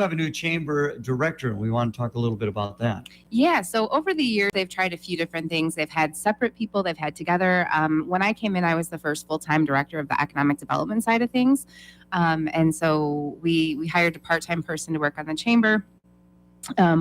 have a new chamber director, and we want to talk a little bit about that. Yeah, so over the years, they've tried a few different things. They've had separate people, they've had together. When I came in, I was the first full-time director of the economic development side of things. And so we hired a part-time person to work on the chamber.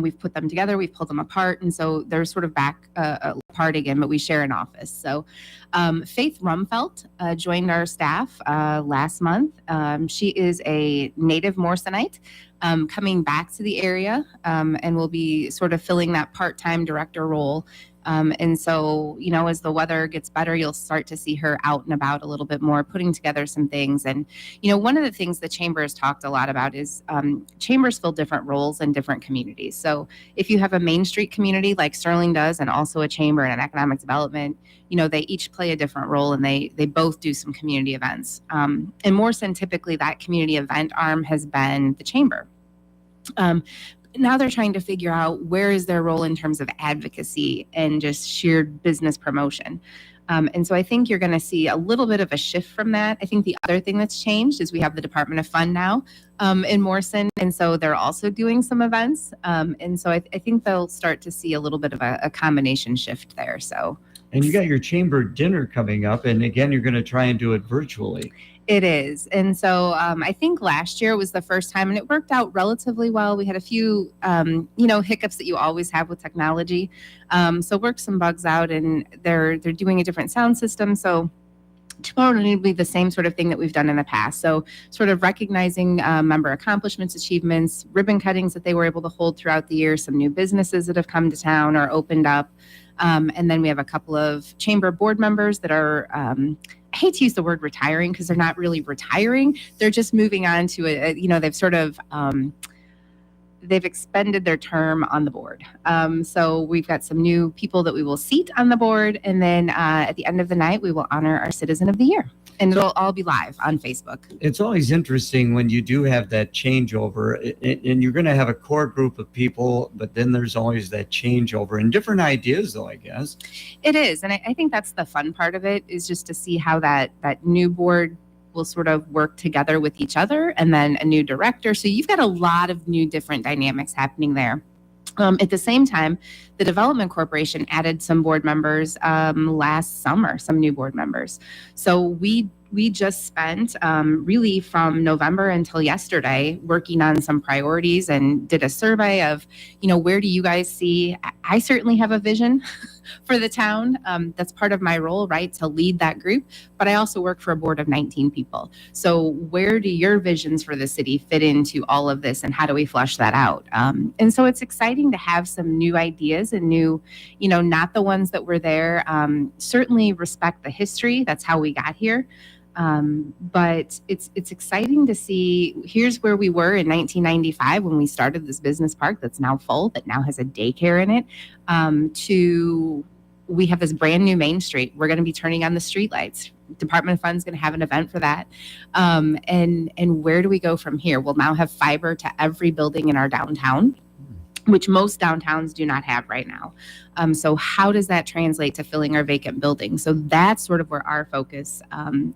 We've put them together, we've pulled them apart, and so they're sort of back apart again, but we share an office. So Faith Rumfelt joined our staff last month. She is a native Morrisonite coming back to the area and will be sort of filling that part-time director role. And so, as the weather gets better, you'll start to see her out and about a little bit more, putting together some things. And, one of the things the chamber has talked a lot about is chambers fill different roles in different communities. So if you have a Main Street community like Sterling does, and also a chamber and an economic development, they each play a different role, and they both do some community events. In Morrison, typically that community event arm has been the chamber. Now they're trying to figure out where is their role in terms of advocacy and just sheer business promotion. And so I think you're going to see a little bit of a shift from that. I think the other thing that's changed is we have the Department of Fun now in Morrison, and so they're also doing some events. And so I think they'll start to see a little bit of a combination shift there. So. And you got your chamber dinner coming up, and again, you're going to try and do it virtually. It is. And so I think last year was the first time, and it worked out relatively well. We had a few, hiccups that you always have with technology. So worked some bugs out, and they're doing a different sound system. So tomorrow will be the same sort of thing that we've done in the past. So sort of recognizing member accomplishments, achievements, ribbon cuttings that they were able to hold throughout the year, some new businesses that have come to town or opened up. And then we have a couple of chamber board members that are, I hate to use the word retiring because they're not really retiring. They're just moving on to they've sort of, they've expended their term on the board. So we've got some new people that we will seat on the board. And then at the end of the night, we will honor our Citizen of the Year. And it'll all be live on Facebook. It's always interesting when you do have that changeover, and you're going to have a core group of people, but then there's always that changeover and different ideas, though, I guess. It is. And I think that's the fun part of it, is just to see how that new board will sort of work together with each other, and then a new director. So you've got a lot of new different dynamics happening there. At the same time, the Development Corporation added some board members last summer, some new board members. So we just spent really from November until yesterday working on some priorities and did a survey of, where do you guys see? I certainly have a vision for the town. That's part of my role, right, to lead that group. But I also work for a board of 19 people. So where do your visions for the city fit into all of this, and how do we flush that out? And so it's exciting to have some new ideas and new, not the ones that were there. Certainly respect the history. That's how we got here. But it's exciting to see, here's where we were in 1995 when we started this business park that's now full, that now has a daycare in it, to we have this brand new Main Street. We're going to be turning on the streetlights. Department of Funds going to have an event for that. And where do we go from here? We'll now have fiber to every building in our downtown, which most downtowns do not have right now. So how does that translate to filling our vacant buildings? So that's sort of where our focus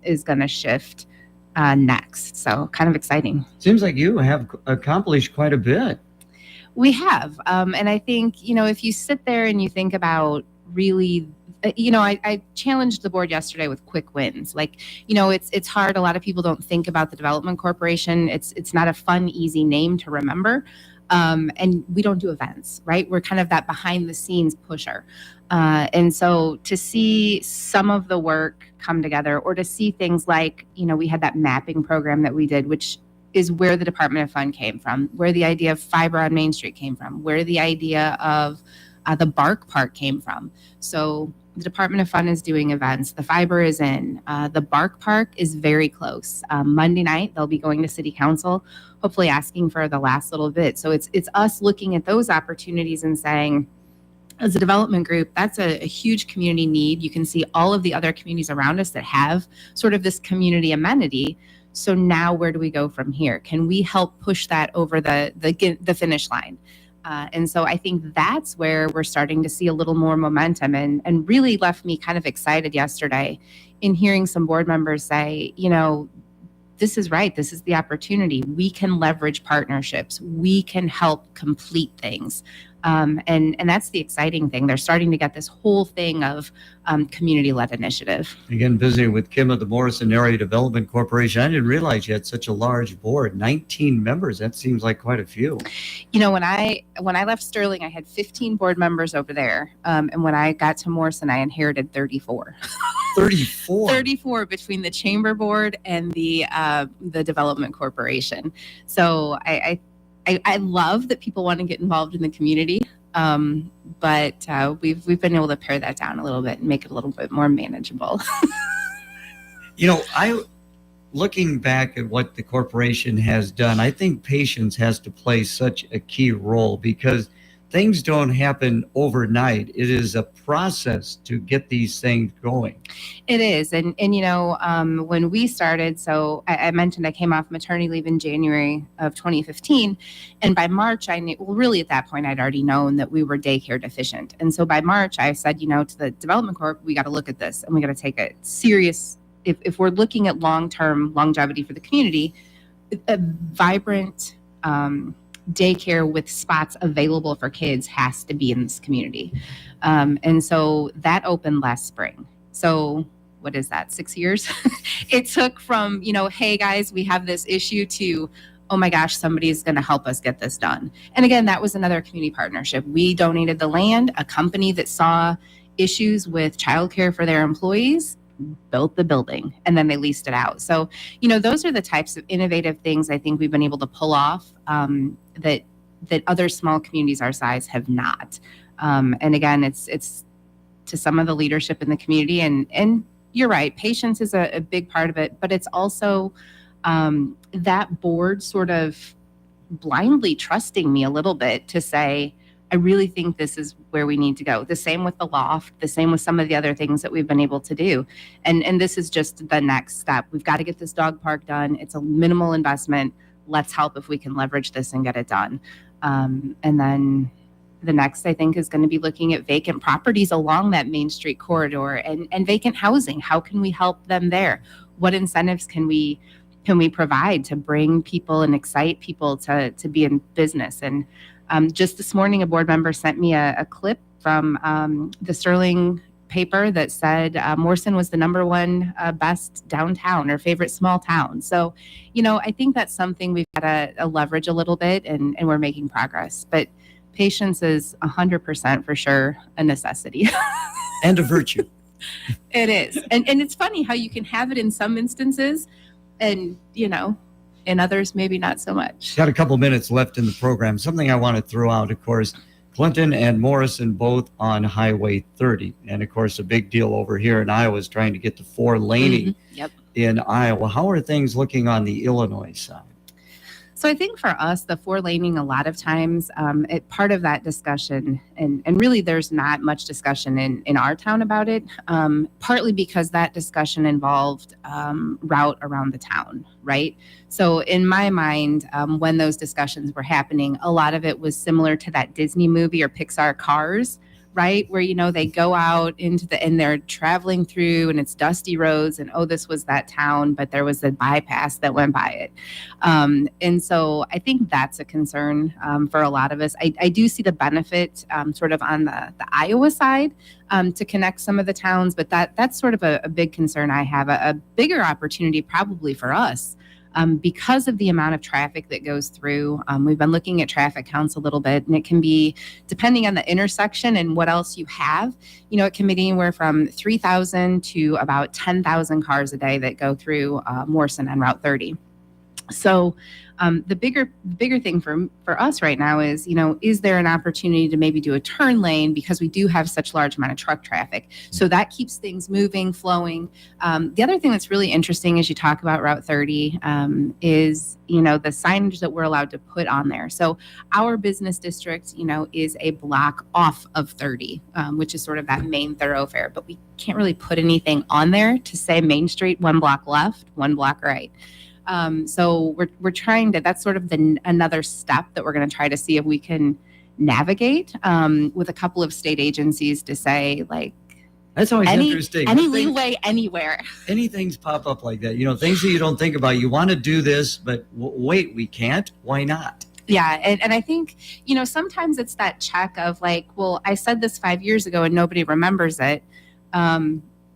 is going to shift next. So kind of exciting. Seems like you have accomplished quite a bit. We have. And I think, if you sit there and you think about really, I challenged the board yesterday with quick wins. Like, it's hard. A lot of people don't think about the Development Corporation. It's not a fun, easy name to remember. And we don't do events, right? We're kind of that behind the scenes pusher. And so to see some of the work come together, or to see things like, we had that mapping program that we did, which is where the Department of Fund came from, where the idea of fiber on Main Street came from, where the idea of the Bark Park came from. So the Department of Fund is doing events. The fiber is in. The Bark Park is very close. Monday night, they'll be going to City Council, hopefully asking for the last little bit. So it's us looking at those opportunities and saying, as a development group, that's a huge community need. You can see all of the other communities around us that have sort of this community amenity. So now where do we go from here? Can we help push that over the finish line? And so I think that's where we're starting to see a little more momentum, and really left me kind of excited yesterday in hearing some board members say, the this is right. This is the opportunity. We can leverage partnerships. We can help complete things. And that's the exciting thing. They're starting to get this whole thing of community-led initiative. Again, visiting with Kim of the Morrison Area Development Corporation. I didn't realize you had such a large board, 19 members. That seems like quite a few. You know, when I left Sterling, I had 15 board members over there. And when I got to Morrison, I inherited 34. 34. 34 between the chamber board and the development corporation. So I love that people want to get involved in the community, but we've been able to pare that down a little bit and make it a little bit more manageable. You know, looking back at what the corporation has done, I think patience has to play such a key role because things don't happen overnight. It is a process to get these things going. It is. And you know, when we started, so I mentioned I came off maternity leave in January of 2015. And by March, I knew, well, really at that point, I'd already known that we were daycare deficient. And so by March, I said, you know, to the development corp, we got to look at this and we got to take a serious, if we're looking at long-term longevity for the community, a vibrant, daycare with spots available for kids has to be in this community. And so that opened last spring. So what is that, 6 years? It took from, you know, hey guys, we have this issue to, oh my gosh, somebody's going to help us get this done. And again, that was another community partnership. We donated the land, a company that saw issues with childcare for their employees built the building, and then they leased it out. So, you know, those are the types of innovative things I think we've been able to pull off that other small communities our size have not. And again, it's to some of the leadership in the community, and you're right, patience is a big part of it, but it's also that board sort of blindly trusting me a little bit to say, I really think this is where we need to go. The same with the loft, the same with some of the other things that we've been able to do. And this is just the next step. We've got to get this dog park done. It's a minimal investment. Let's help if we can leverage this and get it done. And then the next, I think, is going to be looking at vacant properties along that Main Street corridor and vacant housing. How can we help them there? What incentives can we provide to bring people and excite people to be in business? And just this morning, a board member sent me a clip from the Sterling paper that said Morrison was the #1 best downtown or favorite small town. So, you know, I think that's something we've got to leverage a little bit, and we're making progress. But patience is 100% for sure a necessity. And a virtue. It is. And it's funny how you can have it in some instances and, you know, in others, maybe not so much. Got a couple minutes left in the program. Something I want to throw out, of course, Clinton and Morrison both on Highway 30. And of course, a big deal over here in Iowa is trying to get to 4-laning in Iowa. How are things looking on the Illinois side? So I think for us, the 4-laning, a lot of times, part of that discussion, and really there's not much discussion in our town about it, partly because that discussion involved route around the town, right? So in my mind, when those discussions were happening, a lot of it was similar to that Disney movie or Pixar Cars, right? Where, you know, they go out and they're traveling through and it's dusty roads and, oh, this was that town, but there was a bypass that went by it. And so I think that's a concern for a lot of us. I do see the benefit sort of on the Iowa side to connect some of the towns, but that's sort of a big concern I have, a bigger opportunity probably for us. Because of the amount of traffic that goes through. We've been looking at traffic counts a little bit, and it can be, depending on the intersection and what else you have, you know, it can be anywhere from 3,000 to about 10,000 cars a day that go through Morrison on Route 30. So the bigger thing for us right now is, you know, is there an opportunity to maybe do a turn lane because we do have such large amount of truck traffic? So that keeps things moving, flowing. The other thing that's really interesting as you talk about Route 30 is, you know, the signage that we're allowed to put on there. So our business district, you know, is a block off of 30, which is sort of that main thoroughfare, but we can't really put anything on there to say Main Street, 1 block left, 1 block right. So we're trying to, that's sort of another step that we're going to try to see if we can navigate with a couple of state agencies to say, like, That's always interesting. Any leeway anywhere. Any things pop up like that, things that you don't think about. You want to do this, but wait, we can't. Why not? Yeah. And I think, sometimes it's that check of like, well, I said this 5 years ago and nobody remembers it.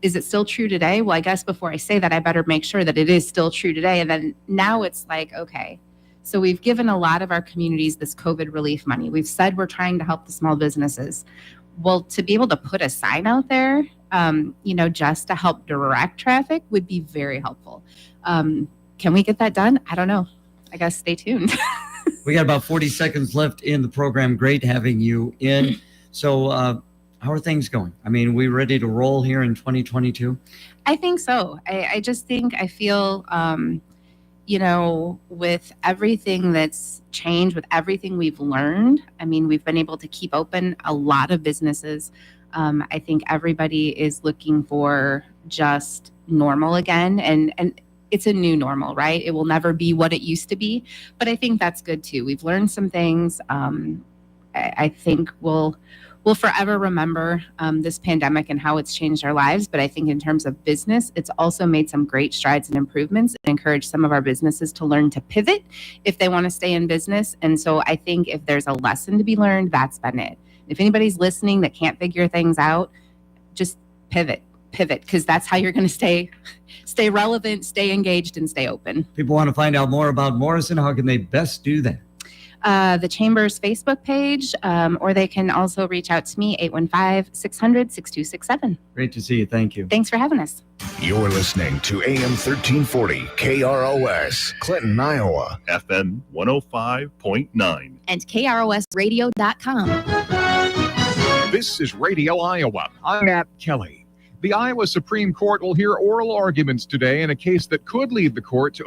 Is it still true today? Well, I guess before I say that, I better make sure that it is still true today. And then now it's like, okay, so we've given a lot of our communities this COVID relief money. We've said we're trying to help the small businesses. Well, to be able to put a sign out there, just to help direct traffic would be very helpful. Can we get that done? I don't know. I guess stay tuned. We got about 40 seconds left in the program. Great having you in. So how are things going? I mean, we ready to roll here in 2022? I think so. I feel, with everything that's changed, with everything we've learned, we've been able to keep open a lot of businesses. I think everybody is looking for just normal again. And it's a new normal, right? It will never be what it used to be. But I think that's good too. We've learned some things. I think we'll forever remember this pandemic and how it's changed our lives. But I think in terms of business, it's also made some great strides and improvements and encouraged some of our businesses to learn to pivot if they want to stay in business. And so I think if there's a lesson to be learned, that's been it. If anybody's listening that can't figure things out, just pivot, because that's how you're going to stay relevant, stay engaged, and stay open. People want to find out more about Morrison. How can they best do that? The Chamber's Facebook page, or they can also reach out to me, 815-600-6267. Great to see you. Thank you. Thanks for having us. You're listening to AM 1340 KROS, Clinton, Iowa. FM 105.9. And KROSradio.com. This is Radio Iowa. I'm Matt Kelly. The Iowa Supreme Court will hear oral arguments today in a case that could lead the court to